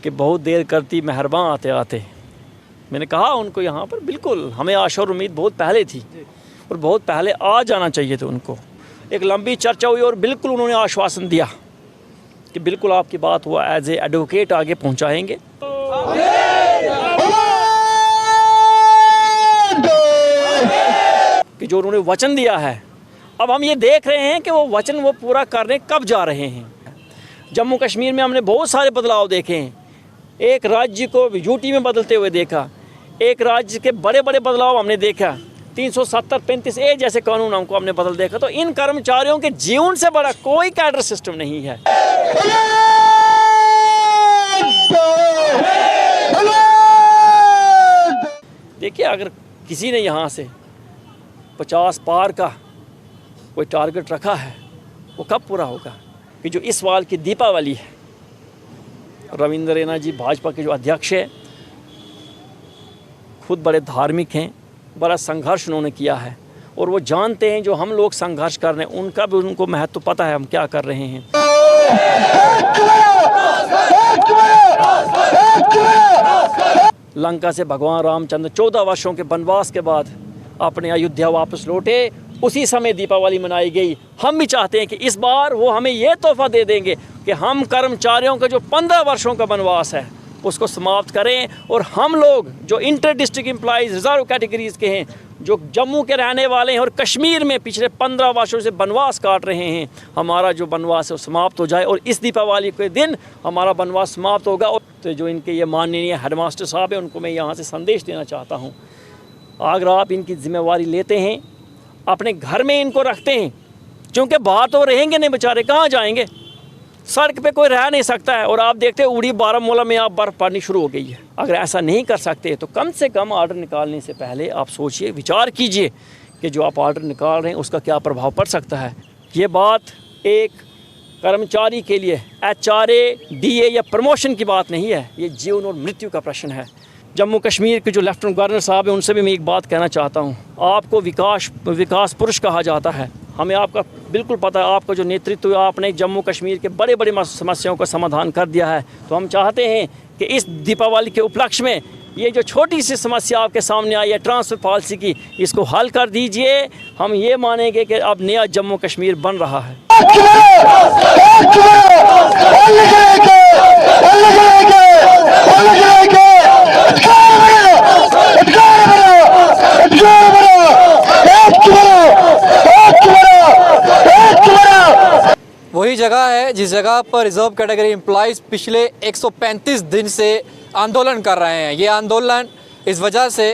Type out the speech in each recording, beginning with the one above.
कि बहुत देर करती मेहरबान आते आते। मैंने कहा उनको यहाँ पर बिल्कुल हमें आशा और उम्मीद बहुत पहले थी और बहुत पहले आ जाना चाहिए थे उनको। एक लंबी चर्चा हुई और बिल्कुल उन्होंने आश्वासन दिया कि बिल्कुल आपकी बात वो एज ए एडवोकेट आगे पहुँचाएँगे। कि जो उन्होंने वचन दिया है, अब हम ये देख रहे हैं कि वो वचन वो पूरा करने कब जा रहे हैं। जम्मू कश्मीर में हमने बहुत सारे बदलाव देखे हैं। एक राज्य को यूटी में बदलते हुए देखा, एक राज्य के बड़े बड़े बदलाव हमने देखा। 370-35A जैसे कानून हमको हमने बदल देखा। तो इन कर्मचारियों के जीवन से बड़ा कोई कैडर सिस्टम नहीं है। देखिए, अगर किसी ने यहाँ से 50 पार का कोई टारगेट रखा है, वो कब पूरा होगा? कि जो इस साल की दीपावली है, रविंद्र रैना जी भाजपा के जो अध्यक्ष है, खुद बड़े धार्मिक हैं, बड़ा संघर्ष उन्होंने किया है और वो जानते हैं जो हम लोग संघर्ष कर रहे हैं उनका भी उनको महत्व पता है हम क्या कर रहे हैं। लंका से भगवान रामचंद्र 14 वर्षों के वनवास के बाद अपने अयोध्या वापस लौटे, उसी समय दीपावली मनाई गई। हम भी चाहते हैं कि इस बार वो हमें ये तोहफा दे देंगे कि हम कर्मचारियों का जो 15 वर्षों का वनवास है उसको समाप्त करें और हम लोग जो inter district employees reserve categories के हैं, जो जम्मू के रहने वाले हैं और कश्मीर में पिछले 15 वर्षों से वनवास काट रहे हैं, हमारा जो वनवास है वो समाप्त हो जाए और इस दीपावली के दिन हमारा वनवास समाप्त होगा। और तो जो इनके ये माननीय हेडमास्टर साहब हैं उनको मैं यहाँ से संदेश देना चाहता हूँ, अगर आप इनकी जिम्मेवारी लेते हैं, अपने घर में इनको रखते हैं, क्योंकि बाहर तो रहेंगे नहीं बेचारे, कहाँ जाएंगे? सड़क पे कोई रह नहीं सकता है। और आप देखते हैं उड़ी बारामूला में आप बर्फ़ पड़नी शुरू हो गई है। अगर ऐसा नहीं कर सकते तो कम से कम ऑर्डर निकालने से पहले आप सोचिए, विचार कीजिए कि जो आप ऑर्डर निकाल रहे हैं उसका क्या प्रभाव पड़ सकता है। ये बात एक कर्मचारी के लिए HRA DA या प्रमोशन की बात नहीं है, ये जीवन और मृत्यु का प्रश्न है। जम्मू कश्मीर के जो लेफ्टिनेंट गवर्नर साहब हैं उनसे भी मैं एक बात कहना चाहता हूँ, आपको विकास पुरुष कहा जाता है। हमें आपका बिल्कुल पता है, आपका जो नेतृत्व है, आपने जम्मू कश्मीर के बड़े बड़े समस्याओं का समाधान कर दिया है। तो हम चाहते हैं कि इस दीपावली के उपलक्ष्य में ये जो छोटी सी समस्या आपके सामने आई है ट्रांसफ़र पॉलिसी की, इसको हल कर दीजिए। हम ये मानेंगे कि अब नया जम्मू कश्मीर बन रहा है। वही जगह है जिस जगह पर रिजर्व कैटेगरी एम्प्लॉइज़ पिछले 135 दिन से आंदोलन कर रहे हैं। ये आंदोलन इस वजह से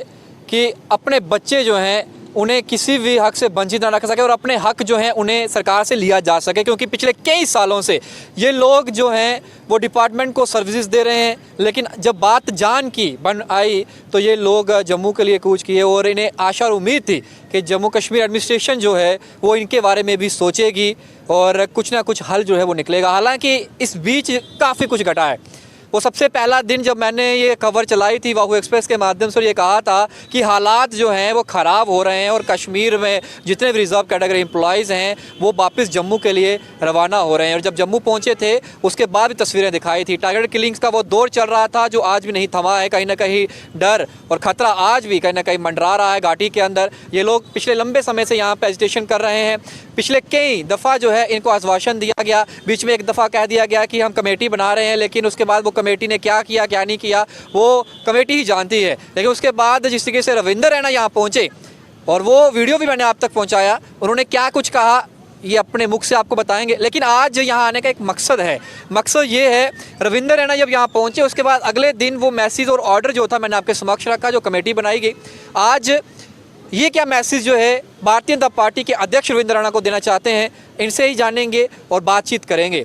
कि अपने बच्चे जो हैं उन्हें किसी भी हक से वंचित ना रख सके और अपने हक जो हैं उन्हें सरकार से लिया जा सके, क्योंकि पिछले कई सालों से ये लोग जो हैं वो डिपार्टमेंट को सर्विसेज दे रहे हैं। लेकिन जब बात जान की बन आई तो ये लोग जम्मू के लिए कूच किए और इन्हें आशा और उम्मीद थी कि जम्मू कश्मीर एडमिनिस्ट्रेशन जो है वो इनके बारे में भी सोचेगी और कुछ ना कुछ हल जो है वो निकलेगा। हालांकि इस बीच काफ़ी कुछ घटा है। वो सबसे पहला दिन जब मैंने ये खबर चलाई थी वाहू एक्सप्रेस के माध्यम से, ये कहा था कि हालात जो हैं वो ख़राब हो रहे हैं और कश्मीर में जितने भी रिजर्व कैटेगरी एम्प्लॉइज़ हैं वो वापस जम्मू के लिए रवाना हो रहे हैं। और जब जम्मू पहुंचे थे उसके बाद भी तस्वीरें दिखाई थी। टारगेट किलिंग्स का वो दौर चल रहा था जो आज भी नहीं थमा है। कहीं ना कहीं डर और ख़तरा आज भी कहीं ना कहीं मंडरा रहा है घाटी के अंदर। ये लोग पिछले लंबे समय से यहाँ पर एजिटेशन कर रहे हैं। पिछले कई दफ़ा जो है इनको आश्वासन दिया गया, बीच में एक दफ़ा कह दिया गया कि हम कमेटी बना रहे हैं, लेकिन उसके बाद वो कमेटी ने क्या किया क्या नहीं किया वो कमेटी ही जानती है। लेकिन उसके बाद जिस तरीके से रविंद्र रैना यहाँ पहुँचे और वो वीडियो भी मैंने आप तक पहुँचाया, उन्होंने क्या कुछ कहा ये अपने मुख से आपको बताएंगे। लेकिन आज यहाँ आने का एक मकसद है। मकसद ये है, रविंद्र रैना जब यहाँ पहुँचे उसके बाद अगले दिन वो मैसेज और ऑर्डर जो था मैंने आपके समक्ष रखा, जो कमेटी बनाई गई। आज ये क्या मैसेज जो है भारतीय जनता पार्टी के अध्यक्ष रविंद्र रैना को देना चाहते हैं, इनसे ही जानेंगे और बातचीत करेंगे।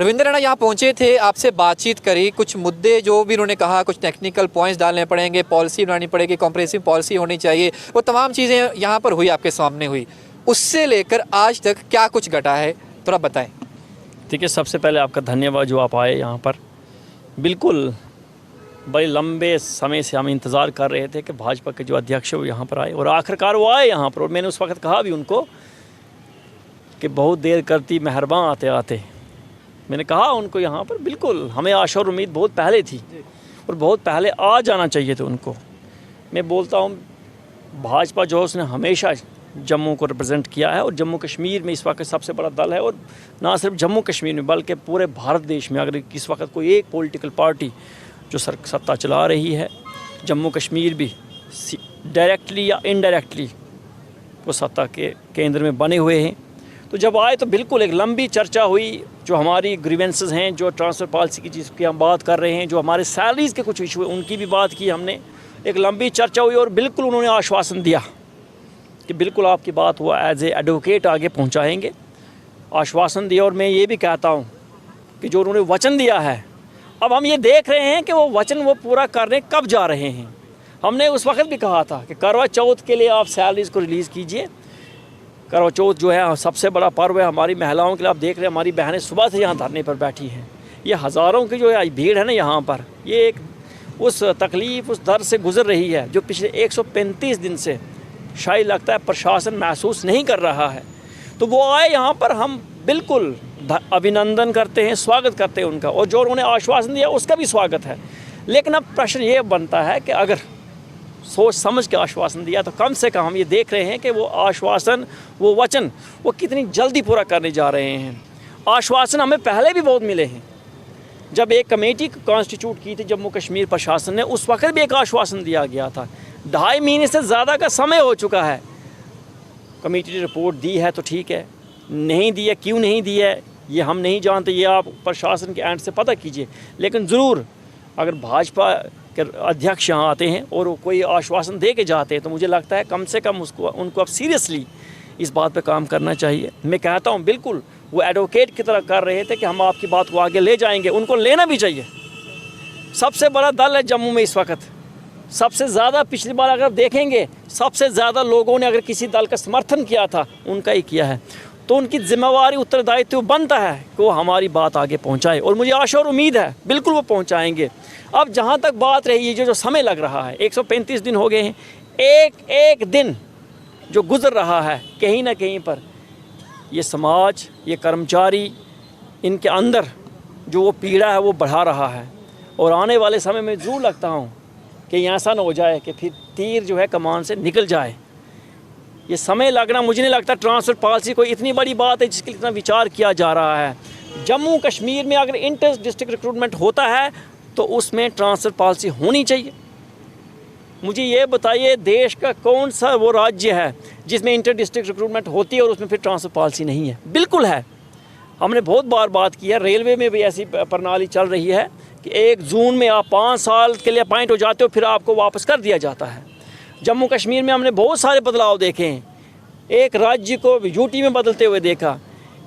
रविंद्र रैना यहाँ पहुँचे थे, आपसे बातचीत करी, कुछ मुद्दे जो भी उन्होंने कहा, कुछ टेक्निकल पॉइंट्स डालने पड़ेंगे, पॉलिसी बनानी पड़ेगी, कॉम्प्रिहेंसिव पॉलिसी होनी चाहिए, वो तमाम चीज़ें यहाँ पर हुई, आपके सामने हुई। उससे लेकर आज तक क्या कुछ घटा है थोड़ा बताएं। ठीक है, सबसे पहले आपका धन्यवाद जो आप आए यहाँ पर। बिल्कुल बड़े लंबे समय से हम इंतज़ार कर रहे थे कि भाजपा के जो अध्यक्ष है वो यहाँ पर आए और आखिरकार वो आए यहाँ पर। और मैंने उस वक्त कहा भी उनको कि बहुत देर करती मेहरबान आते आते। मैंने कहा उनको यहाँ पर, बिल्कुल हमें आशा और उम्मीद बहुत पहले थी और बहुत पहले आ जाना चाहिए था उनको। मैं बोलता हूँ भाजपा जो है उसने हमेशा जम्मू को रिप्रेजेंट किया है और जम्मू कश्मीर में इस वक्त सबसे बड़ा दल है, और ना सिर्फ जम्मू कश्मीर में बल्कि पूरे भारत देश में अगर इस वक्त कोई एक पॉलिटिकल पार्टी जो सत्ता चला रही है, जम्मू कश्मीर भी डायरेक्टली या इनडायरेक्टली वो सत्ता के केंद्र में बने हुए हैं। तो जब आए तो बिल्कुल एक लंबी चर्चा हुई, जो हमारी ग्रीवेंसेस हैं, जो ट्रांसफ़र पॉलिसी की जिसकी हम बात कर रहे हैं, जो हमारे सैलरीज़ के कुछ इशू हैं उनकी भी बात की हमने, एक लंबी चर्चा हुई और बिल्कुल उन्होंने आश्वासन दिया कि बिल्कुल आपकी बात हुआ एज ए एडवोकेट आगे पहुंचाएंगे, आश्वासन दिया। और मैं ये भी कहता हूं कि जो उन्होंने वचन दिया है, अब हम ये देख रहे हैं कि वो वचन वो पूरा करने कब जा रहे हैं। हमने उस वक्त भी कहा था कि करवा चौथ के लिए आप सैलरीज़ को रिलीज़ कीजिए। करवा चौथ जो है सबसे बड़ा पर्व है हमारी महिलाओं के लिए। आप देख रहे हैं हमारी बहनें सुबह से यहाँ धरने पर बैठी हैं। ये हज़ारों की जो है भीड़ है ना यहाँ पर, ये एक उस तकलीफ़ उस दर्द से गुज़र रही है जो पिछले 135 दिन से शायद लगता है प्रशासन महसूस नहीं कर रहा है। तो वो आए यहाँ पर, हम बिल्कुल अभिनंदन करते हैं, स्वागत करते हैं उनका, और जो उन्होंने आश्वासन दिया उसका भी स्वागत है। लेकिन अब प्रश्न ये बनता है कि अगर सोच समझ के आश्वासन दिया तो कम से कम हम ये देख रहे हैं कि वो आश्वासन, वो वचन, वो कितनी जल्दी पूरा करने जा रहे हैं। आश्वासन हमें पहले भी बहुत मिले हैं। जब एक कमेटी कॉन्स्टिट्यूट की थी जम्मू कश्मीर प्रशासन ने, उस वक्त भी एक आश्वासन दिया गया था। 2.5 महीने से ज़्यादा का समय हो चुका है। कमेटी ने रिपोर्ट दी है तो ठीक है, नहीं दी है, क्यों नहीं दी है ये हम नहीं जानते, ये आप प्रशासन के एंड से पता कीजिए। लेकिन ज़रूर अगर भाजपा के अध्यक्ष यहाँ आते हैं और वो कोई आश्वासन दे के जाते हैं तो मुझे लगता है कम से कम उनको अब सीरियसली इस बात पे काम करना चाहिए। मैं कहता हूँ बिल्कुल वो एडवोकेट की तरह कर रहे थे कि हम आपकी बात को आगे ले जाएंगे, उनको लेना भी चाहिए। सबसे बड़ा दल है जम्मू में इस वक्त, सबसे ज़्यादा पिछली बार अगर देखेंगे सबसे ज़्यादा लोगों ने अगर किसी दल का समर्थन किया था उनका ही किया है। तो उनकी जिम्मेवारी, उत्तरदायित्व बनता है कि वो हमारी बात आगे पहुंचाए, और मुझे आशा और उम्मीद है बिल्कुल वो पहुंचाएंगे। अब जहां तक बात रही है जो समय लग रहा है, 135 दिन हो गए हैं, एक एक दिन जो गुजर रहा है कहीं ना कहीं पर ये समाज, ये कर्मचारी, इनके अंदर जो वो पीड़ा है वो बढ़ा रहा है। और आने वाले समय में ज़रूर लगता हूँ कि ऐसा ना हो जाए कि फिर तीर जो है कमान से निकल जाए। ये समय लगना, मुझे नहीं लगता ट्रांसफ़र पॉलिसी कोई इतनी बड़ी बात है जिसके लिए इतना विचार किया जा रहा है। जम्मू कश्मीर में अगर इंटर डिस्ट्रिक्ट रिक्रूटमेंट होता है तो उसमें ट्रांसफ़र पॉलिसी होनी चाहिए। मुझे ये बताइए देश का कौन सा वो राज्य है जिसमें इंटर डिस्ट्रिक्ट रिक्रूटमेंट होती है और उसमें फिर ट्रांसफ़र पॉलिसी नहीं है? बिल्कुल है। हमने बहुत बार बात की है, रेलवे में भी ऐसी प्रणाली चल रही है कि 1 जून में आप 5 साल के लिए अपॉइंट हो जाते हो, फिर आपको वापस कर दिया जाता है। जम्मू कश्मीर में हमने बहुत सारे बदलाव देखे हैं। एक राज्य को यूटी में बदलते हुए देखा,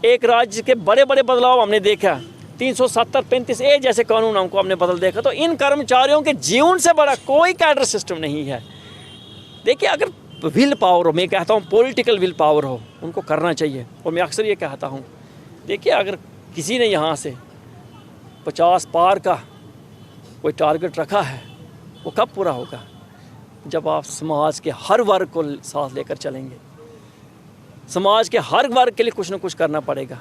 एक राज्य के बड़े बड़े बदलाव हमने देखा, 370-35A जैसे कानून हमको हमने बदल देखा। तो इन कर्मचारियों के जीवन से बड़ा कोई कैडर सिस्टम नहीं है। देखिए अगर विल पावर हो, मैं कहता हूँ पॉलिटिकल विल पावर हो, उनको करना चाहिए। और मैं अक्सर ये कहता हूँ, देखिए अगर किसी ने यहाँ से 50 पार का कोई टारगेट रखा है वो कब पूरा होगा? जब आप समाज के हर वर्ग को साथ लेकर चलेंगे। समाज के हर वर्ग के लिए कुछ ना कुछ करना पड़ेगा।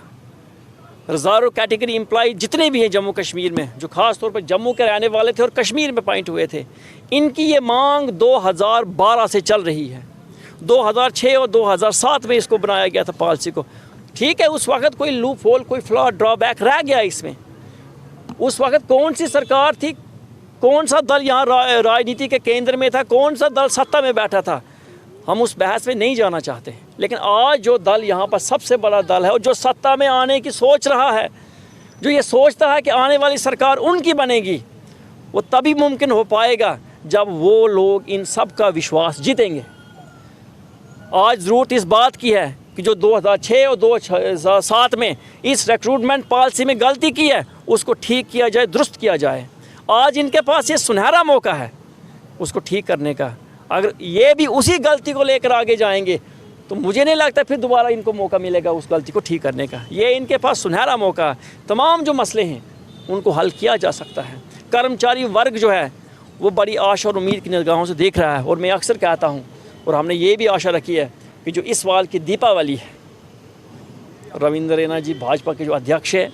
हज़ारों कैटेगरी एम्प्लॉय जितने भी हैं जम्मू कश्मीर में, जो ख़ास तौर पर जम्मू के रहने वाले थे और कश्मीर में अपॉइंट हुए थे, इनकी ये मांग 2012 से चल रही है। 2006 और 2007 में इसको बनाया गया था पॉलिसी को। ठीक है, उस वक्त कोई लूप होल, कोई फ्लॉ, ड्रॉबैक रह गया इसमें। उस वक्त कौन सी सरकार थी, कौन सा दल यहाँ राजनीति के केंद्र में था, कौन सा दल सत्ता में बैठा था, हम उस बहस में नहीं जाना चाहते। लेकिन आज जो दल यहाँ पर सबसे बड़ा दल है और जो सत्ता में आने की सोच रहा है, जो ये सोचता है कि आने वाली सरकार उनकी बनेगी, वो तभी मुमकिन हो पाएगा जब वो लोग इन सब का विश्वास जीतेंगे। आज ज़रूरत इस बात की है कि जो 2006 और 2007 में इस रिक्रूटमेंट पॉलिसी में गलती की है उसको ठीक किया जाए, दुरुस्त किया जाए। आज इनके पास ये सुनहरा मौका है उसको ठीक करने का। अगर ये भी उसी गलती को लेकर आगे जाएंगे तो मुझे नहीं लगता फिर दोबारा इनको मौका मिलेगा उस गलती को ठीक करने का। ये इनके पास सुनहरा मौका है। तमाम जो मसले हैं उनको हल किया जा सकता है। कर्मचारी वर्ग जो है वो बड़ी आशा और उम्मीद की निगाहों से देख रहा है। और मैं अक्सर कहता हूँ और हमने ये भी आशा रखी है कि जो इस साल की दीपावली है, रविंद्र रैना जी भाजपा के जो अध्यक्ष है,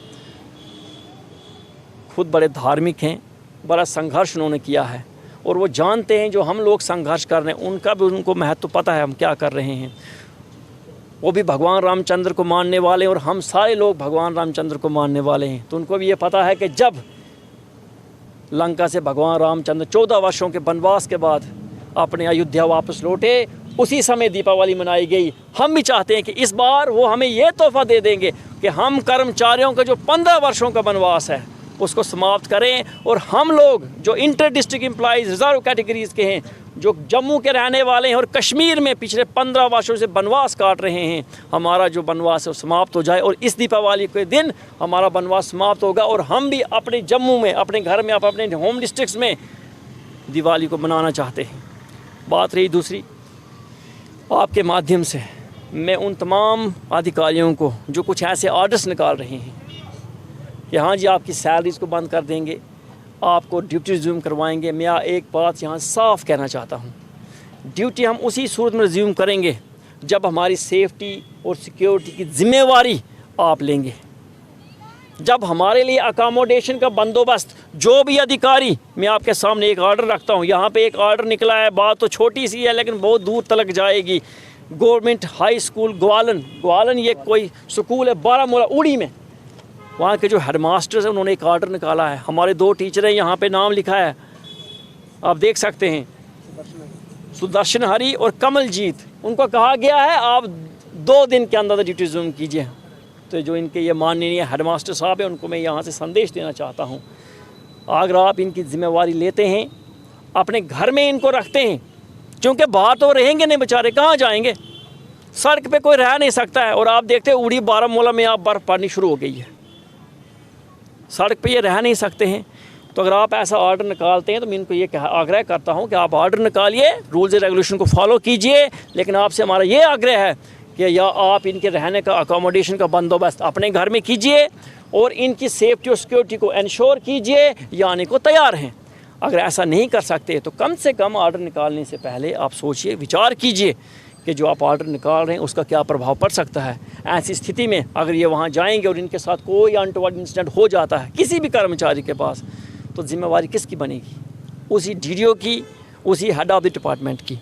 खुद बड़े धार्मिक हैं, बड़ा संघर्ष उन्होंने किया है और वो जानते हैं जो हम लोग संघर्ष कर रहे हैं उनका भी उनको महत्व पता है हम क्या कर रहे हैं। वो भी भगवान रामचंद्र को मानने वाले और हम सारे लोग भगवान रामचंद्र को मानने वाले हैं। तो उनको भी ये पता है कि जब लंका से भगवान रामचंद्र 14 वर्षों के वनवास के बाद अपने अयोध्या वापस लौटे, उसी समय दीपावली मनाई गई। हम भी चाहते हैं कि इस बार वो हमें ये तोहफ़ा दे देंगे कि हम कर्मचारियों का जो 15 वर्षों का वनवास है उसको समाप्त करें और हम लोग जो inter district employees reserve categories के हैं, जो जम्मू के रहने वाले हैं और कश्मीर में पिछले 15 वर्षों से वनवास काट रहे हैं, हमारा जो वनवास है वो समाप्त हो जाए और इस दीपावली के दिन हमारा वनवास समाप्त होगा और हम भी अपने जम्मू में, अपने घर में, अपने होम डिस्ट्रिक्ट्स में दिवाली को मनाना चाहते हैं। बात रही दूसरी, आपके माध्यम से मैं उन तमाम अधिकारियों को जो कुछ ऐसे ऑर्डर्स निकाल रहे हैं कि हाँ जी आपकी सैलरीज़ को बंद कर देंगे, आपको ड्यूटी रिज्यूम करवाएंगे, मैं एक बात यहाँ साफ कहना चाहता हूँ, ड्यूटी हम उसी सूरत में रिज्यूम करेंगे जब हमारी सेफ्टी और सिक्योरिटी की जिम्मेवारी आप लेंगे। जब हमारे लिए अकोमोडेशन का बंदोबस्त जो भी अधिकारी, मैं आपके सामने एक ऑर्डर रखता हूँ, यहाँ पे एक ऑर्डर निकला है, बात तो छोटी सी है लेकिन बहुत दूर तक जाएगी। गवर्नमेंट हाई स्कूल ग्वालन ये कोई स्कूल है बारामूला उड़ी में, वहाँ के जो हेडमास्टर्स हैं उन्होंने एक ऑर्डर निकाला है। हमारे 2 टीचर हैं, यहाँ पे नाम लिखा है, आप देख सकते हैं, सुदर्शन हरी और कमलजीत। उनको कहा गया है आप 2 दिन के अंदर ड्यूटी रिज्यूम कीजिए। तो जो इनके ये माननीय हेडमास्टर साहब हैं उनको मैं यहाँ से संदेश देना चाहता हूँ, अगर आप इनकी जिम्मेवारी लेते हैं, अपने घर में इनको रखते हैं, क्योंकि बाहर तो रहेंगे नहीं बेचारे, कहाँ जाएंगे, सड़क पे कोई रह नहीं सकता है। और आप देखते हैं उड़ी बारामूला में आप बर्फ़ पड़नी शुरू हो गई है, सड़क पे ये रह नहीं सकते हैं। तो अगर आप ऐसा ऑर्डर निकालते हैं तो मैं इनको ये आग्रह करता हूँ कि आप ऑर्डर निकालिए, रूल्स एंड रेगुलेशन को फॉलो कीजिए, लेकिन आपसे हमारा ये आग्रह है कि या आप इनके रहने का अकोमोडेशन का बंदोबस्त अपने घर में कीजिए और इनकी सेफ्टी और सिक्योरिटी को इंश्योर कीजिए या आने को तैयार हैं। अगर ऐसा नहीं कर सकते तो कम से कम ऑर्डर निकालने से पहले आप सोचिए, विचार कीजिए कि जो आप ऑर्डर निकाल रहे हैं उसका क्या प्रभाव पड़ सकता है। ऐसी स्थिति में अगर ये वहाँ जाएंगे और इनके साथ कोई अनटोवर्ड इंसिडेंट हो जाता है किसी भी कर्मचारी के पास, तो जिम्मेवारी किसकी बनेगी? उसी डीडीओ की, उसी हेड ऑफ द डिपार्टमेंट की।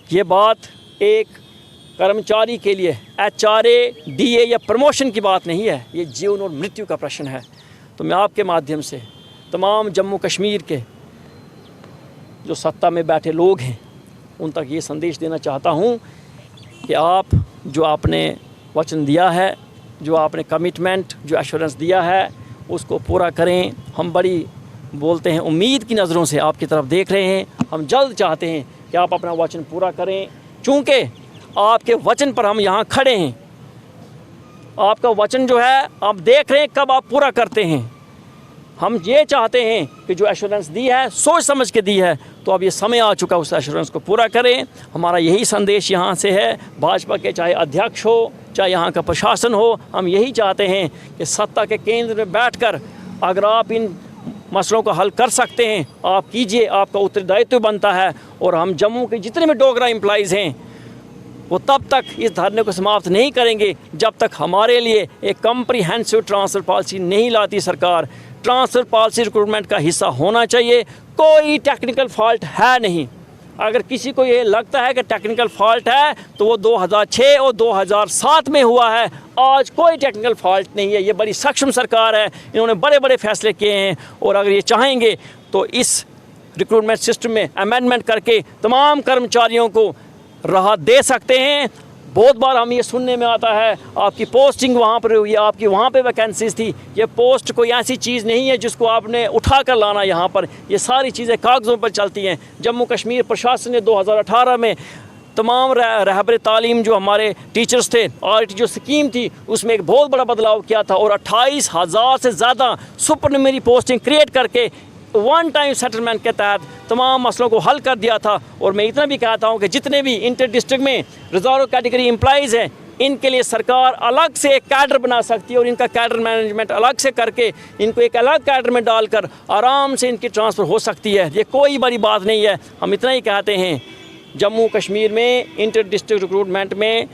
ये बात एक कर्मचारी के लिए HRA, DA या प्रमोशन की बात नहीं है, ये जीवन और मृत्यु का प्रश्न है। तो मैं आपके माध्यम से तमाम जम्मू कश्मीर के जो सत्ता में बैठे लोग हैं उन तक ये संदेश देना चाहता हूँ कि आप जो आपने वचन दिया है, जो आपने कमिटमेंट, जो एश्योरेंस दिया है उसको पूरा करें। हम बड़ी बोलते हैं उम्मीद की नज़रों से आपकी तरफ देख रहे हैं, हम जल्द चाहते हैं कि आप अपना वचन पूरा करें, चूँकि आपके वचन पर हम यहाँ खड़े हैं। आपका वचन जो है आप देख रहे हैं कब आप पूरा करते हैं। हम ये चाहते हैं कि जो एश्योरेंस दी है सोच समझ के दी है, तो अब ये समय आ चुका उस एश्योरेंस को पूरा करें। हमारा यही संदेश यहाँ से है, भाजपा के चाहे अध्यक्ष हो, चाहे यहाँ का प्रशासन हो, हम यही चाहते हैं कि सत्ता के केंद्र में बैठकर अगर आप इन मसलों का हल कर सकते हैं आप कीजिए, आपका उत्तरदायित्व बनता है। और हम जम्मू के जितने भी डोगरा एम्प्लॉइज़ हैं वो तब तक इस धरने को समाप्त नहीं करेंगे जब तक हमारे लिए एक कम्प्रीहेंसिव ट्रांसफ़र पॉलिसी नहीं लाती सरकार। ट्रांसफ़र पॉलिसी रिक्रूटमेंट का हिस्सा होना चाहिए, कोई टेक्निकल फॉल्ट है नहीं। अगर किसी को ये लगता है कि टेक्निकल फॉल्ट है तो वो 2006 और 2007 में हुआ है, आज कोई टेक्निकल फॉल्ट नहीं है। ये बड़ी सक्षम सरकार है, इन्होंने बड़े बड़े फैसले किए हैं और अगर ये चाहेंगे तो इस रिक्रूटमेंट सिस्टम में अमेंडमेंट करके तमाम कर्मचारियों को राहत दे सकते हैं। बहुत बार हम ये सुनने में आता है आपकी पोस्टिंग वहाँ पर हुई है, आपकी वहाँ पे वैकेंसीज थी। ये पोस्ट कोई ऐसी चीज़ नहीं है जिसको आपने उठा कर लाना यहाँ पर, ये सारी चीज़ें कागज़ों पर चलती हैं। जम्मू कश्मीर प्रशासन ने 2018 में तमाम रहबर तालीम जो हमारे टीचर्स थे, RT जो स्कीम थी उसमें एक बहुत बड़ा बदलाव किया था और 28,000 से ज़्यादा सुपरनुमरी पोस्टिंग क्रिएट करके वन टाइम सेटलमेंट के तहत तमाम मसलों को हल कर दिया था। और मैं इतना भी कहता हूँ कि जितने भी इंटर डिस्ट्रिक्ट में रिजर्व कैटेगरी एम्प्लॉइज़ हैं इनके लिए सरकार अलग से एक कैडर बना सकती है और इनका कैडर मैनेजमेंट अलग से करके इनको एक अलग कैडर में डालकर आराम से इनकी ट्रांसफ़र हो सकती है। ये कोई बड़ी बात नहीं है। हम इतना ही कहते हैं जम्मू कश्मीर में इंटर डिस्ट्रिक्ट रिक्रूटमेंट में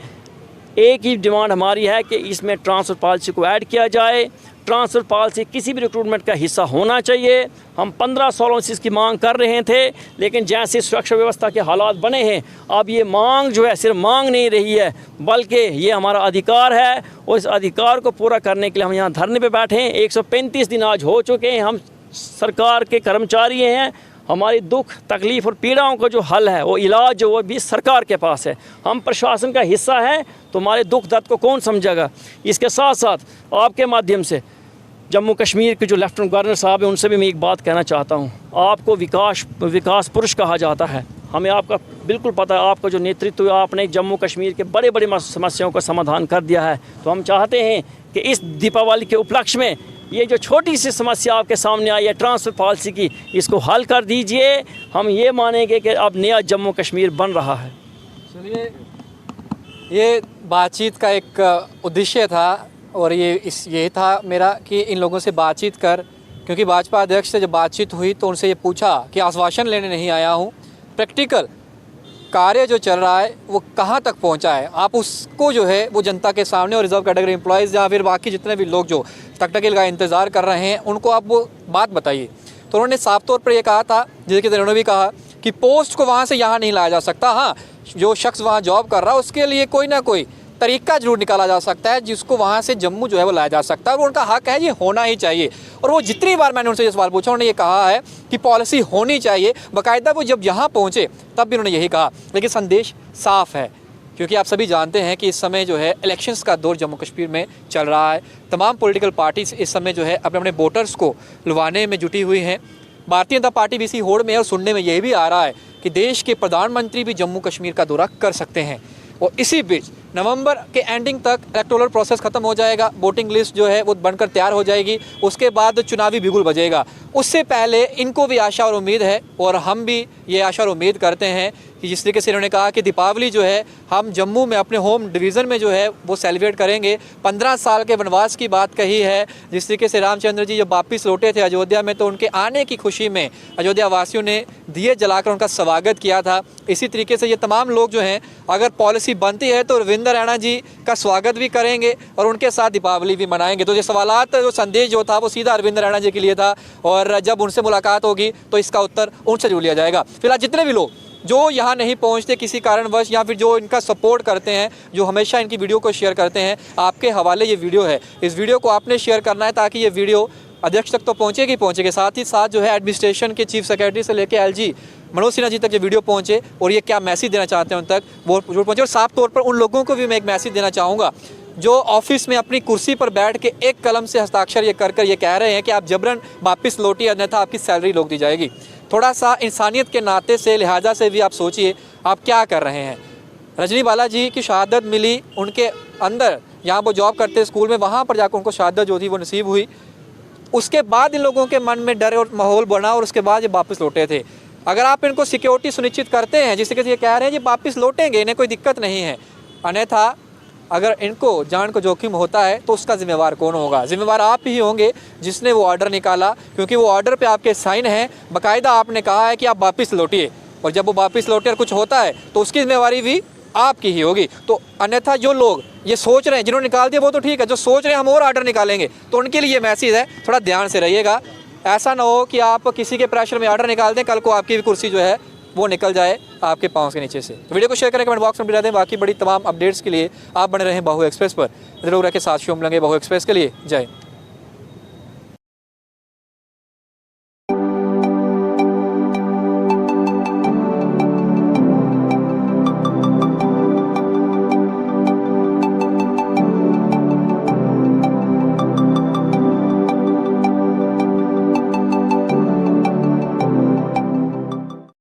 एक ही डिमांड हमारी है कि इसमें ट्रांसफ़र पॉलिसी को ऐड किया जाए। ट्रांसफ़र पॉलिसी किसी भी रिक्रूटमेंट का हिस्सा होना चाहिए। हम 15 सालों से इसकी मांग कर रहे थे, लेकिन जैसे सुरक्षा व्यवस्था के हालात बने हैं, अब ये मांग जो है सिर्फ मांग नहीं रही है, बल्कि ये हमारा अधिकार है और इस अधिकार को पूरा करने के लिए हम यहाँ धरने पे बैठे हैं। 135 दिन आज हो चुके हैं, हम सरकार के कर्मचारी हैं। हमारी दुख तकलीफ़ और पीड़ाओं का जो हल है, वो इलाज जो वो भी सरकार के पास है। हम प्रशासन का हिस्सा हैं, तो हमारे दुख दर्द को कौन समझेगा। इसके साथ साथ आपके माध्यम से जम्मू कश्मीर के जो लेफ्टिनेंट गवर्नर साहब हैं, उनसे भी मैं एक बात कहना चाहता हूँ। आपको विकास पुरुष कहा जाता है, हमें आपका बिल्कुल पता है, आपका जो नेतृत्व है, आपने जम्मू कश्मीर के बड़े बड़े समस्याओं का समाधान कर दिया है। तो हम चाहते हैं कि इस दीपावली के उपलक्ष्य में ये जो छोटी सी समस्या आपके सामने आई है ट्रांसफ़र पॉलिसी की, इसको हल कर दीजिए। हम ये मानेंगे कि अब नया जम्मू कश्मीर बन रहा है। चलिए, ये बातचीत का एक उद्देश्य था और ये था मेरा कि इन लोगों से बातचीत कर, क्योंकि भाजपा अध्यक्ष से जब बातचीत हुई तो उनसे ये पूछा कि आश्वासन लेने नहीं आया हूँ, प्रैक्टिकल कार्य जो चल रहा है वो कहाँ तक पहुँचा है, आप उसको जो है वो जनता के सामने और रिजर्व कैटेगरी एम्प्लॉयज़ या फिर बाकी जितने भी लोग जो तकनीकल का इंतज़ार कर रहे हैं उनको आप वो बात बताइए। तो उन्होंने साफ तौर पर ये कहा था, जैसे कि उन्होंने भी कहा कि पोस्ट को वहाँ से यहाँ नहीं लाया जा सकता। हाँ, जो शख्स वहाँ जॉब कर रहा है उसके लिए कोई ना कोई तरीका जरूर निकाला जा सकता है जिसको वहाँ से जम्मू जो है वो लाया जा सकता है, और उनका हक है, ये होना ही चाहिए। और वो जितनी बार मैंने उनसे ये सवाल पूछा, उन्होंने ये कहा है कि पॉलिसी होनी चाहिए बाकायदा। वो जब यहाँ पहुँचे तब भी उन्होंने यही कहा, लेकिन संदेश साफ है, क्योंकि आप सभी जानते हैं कि इस समय जो है इलेक्शंस का दौर जम्मू कश्मीर में चल रहा है। तमाम पॉलिटिकल पार्टीज इस समय जो है अपने अपने वोटर्स को लुभाने में जुटी हुई हैं। भारतीय जनता पार्टी भी इसी होड़ में है और सुनने में यह भी आ रहा है कि देश के प्रधानमंत्री भी जम्मू कश्मीर का दौरा कर सकते हैं। और इसी बीच नवंबर के एंडिंग तक इलेक्टोरल प्रोसेस खत्म हो जाएगा, वोटिंग लिस्ट जो है वो बनकर तैयार हो जाएगी, उसके बाद चुनावी बिगुल बजेगा। उससे पहले इनको भी आशा और उम्मीद है, और हम भी ये आशा और उम्मीद करते हैं कि जिस तरीके से इन्होंने कहा कि दीपावली जो है हम जम्मू में अपने होम डिवीज़न में जो है वो सेलिब्रेट करेंगे। 15 साल के वनवास की बात कही है। जिस तरीके से रामचंद्र जी जब वापस लौटे थे अयोध्या में, तो उनके आने की खुशी में अयोध्या वासियों ने दिए जलाकर उनका स्वागत किया था। इसी तरीके से ये तमाम लोग जो हैं, अगर पॉलिसी बनती है तो रविंद्र रैना जी का स्वागत भी करेंगे और उनके साथ दीपावली भी मनाएंगे। तो ये सवालात, जो संदेश जो था वो सीधा अरविंद रैना जी के लिए था, और जब उनसे मुलाकात होगी तो इसका उत्तर उनसे जरूर लिया जाएगा। फिलहाल जितने भी लोग जो यहाँ नहीं पहुँचते किसी कारणवश, या फिर जो इनका सपोर्ट करते हैं, जो हमेशा इनकी वीडियो को शेयर करते हैं, आपके हवाले ये वीडियो है। इस वीडियो को आपने शेयर करना है ताकि ये वीडियो अध्यक्ष तक तो पहुँचेगी। साथ ही साथ जो है एडमिनिस्ट्रेशन के चीफ सेक्रेटरी से लेकर एलजी मनोज सिन्हा जी तक ये वीडियो पहुँचे, और ये क्या मैसेज देना चाहते हैं उन तक वो जरूर पहुँचे। और साफ तौर पर उन लोगों को भी मैं एक मैसेज देना चाहूँगा जो ऑफिस में अपनी कुर्सी पर बैठ के एक कलम से हस्ताक्षर ये कर ये कह रहे हैं कि आप जबरन वापस लौटिए, अन्यथा आपकी सैलरी रोक दी जाएगी। थोड़ा सा इंसानियत के नाते से, लिहाजा से भी आप सोचिए आप क्या कर रहे हैं। रजनी बालाजी की शहादत मिली उनके अंदर, यहाँ वो जॉब करते स्कूल में, वहाँ पर जाकर उनको शहादत जो थी वो नसीब हुई। उसके बाद इन लोगों के मन में डर और माहौल बना और उसके बाद ये वापस लौटे थे। अगर आप इनको सिक्योरिटी सुनिश्चित करते हैं, जिससे कि ये कह रहे हैं ये वापस लौटेंगे, इन्हें कोई दिक्कत नहीं है, अन्यथा अगर इनको जान को जोखिम होता है तो उसका जिम्मेवार कौन होगा? जिम्मेवार आप ही होंगे जिसने वो ऑर्डर निकाला, क्योंकि वो ऑर्डर पे आपके साइन हैं, बाकायदा आपने कहा है कि आप वापस लौटिए, और जब वो वापस लौटे और कुछ होता है तो उसकी जिम्मेवारी भी आपकी ही होगी। तो अन्यथा जो लोग ये सोच रहे हैं, जिन्होंने निकाल दिया वो तो ठीक है, जो सोच रहे हैं हम और ऑर्डर निकालेंगे, तो उनके लिए ये मैसेज है, थोड़ा ध्यान से रहिएगा। ऐसा ना हो कि आप किसी के प्रेशर में ऑर्डर निकाल दें, कल को आपकी भी कुर्सी जो है वो निकल जाए आपके पाँव के नीचे से। तो वीडियो को शेयर करें, कमेंट बॉक्स में बता दें। बाकी बड़ी तमाम अपडेट्स के लिए आप बने रहें बाहु एक्सप्रेस पर। जरूर रखें साथ, शो मिलेंगे बाहु एक्सप्रेस के लिए। जय।